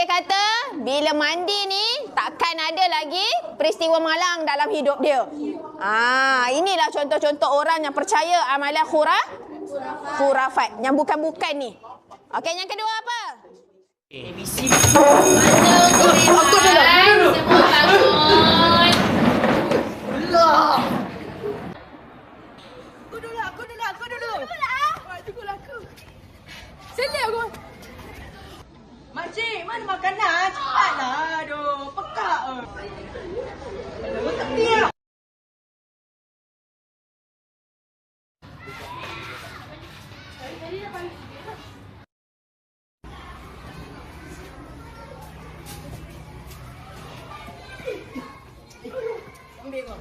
Dia kata bila mandi ni takkan ada lagi peristiwa malang dalam hidup dia. Inilah contoh-contoh orang yang percaya amalan khurafat. Yang bukan-bukan ni. Okey, yang kedua apa? ABC. Aku dulu. Semua bangun. Allah. Aku dulu. Tunggulah aku. Sini aku. Makcik, mana makanan? Cepatlah. Aduh, pekak. Aduh, tak tiap. Ambil kau.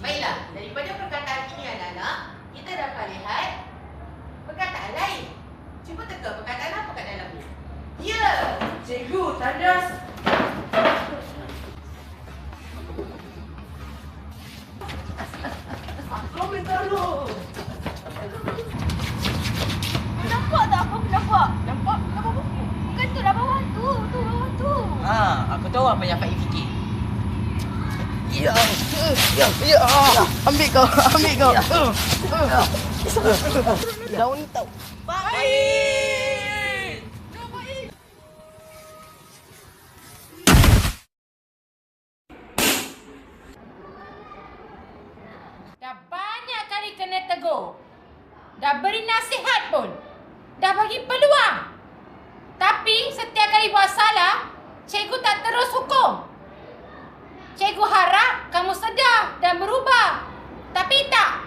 Baiklah, daripada perkataan ini anak-anak, kita dapat lihat perkataan lain. Cuba teka perkataan apa kat dalam ni? Ya, Cikgu, tandas. Kau minta tolong. Nampak tak apa aku nampak? Nampak apa? Bukan tu lah bawah tu. Tu bawah tu. Aku tahu apa yang Faiz fikir. Ya. Ambil kau. Daun ni tahu. Faiz! Dah banyak kali kena tegur. Dah beri nasihat pun. Dah bagi peluang. Tapi setiap kali buat salah, cikgu tak terus hukum. Cikgu harap kamu sedar dan berubah. Tapi tak.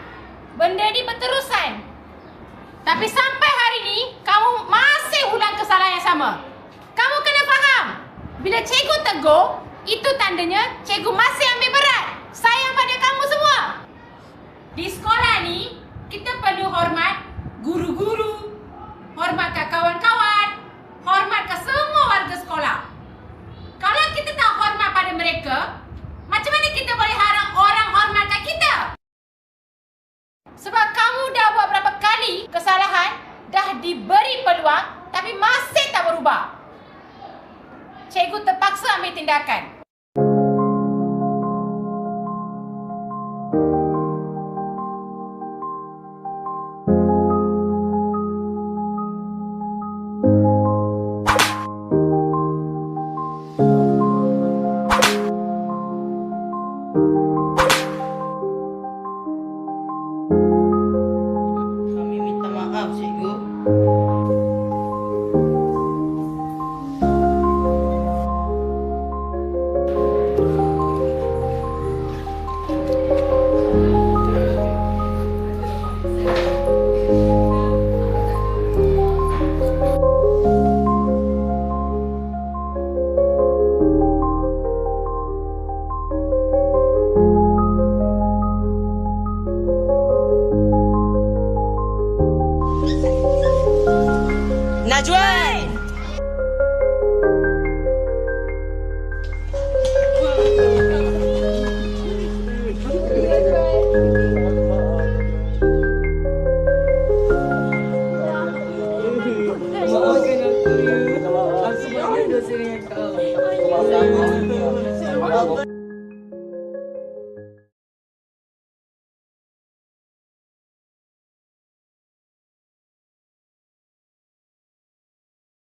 Benda ni berterusan. Tapi sampai hari ni, kamu masih ulang kesalahan yang sama. Kamu kena faham. Bila cikgu tegur, itu tandanya cikgu masih ambil berat. Sayang pada kamu semua. Di sekolah ni, kita perlu hormat guru-guru, hormat kat kawan-kawan, hormat kat semua warga sekolah. Kalau kita tak hormat pada mereka, macam mana kita boleh harap orang hormat kat kita? Sebab kamu dah buat berapa kali kesalahan, dah diberi peluang tapi masih tak berubah. Cikgu terpaksa ambil tindakan. Kami minta maaf, cikgu. Najwan! Maafkan aku ya. Aku banyak dosa dengan kau. Sama-sama.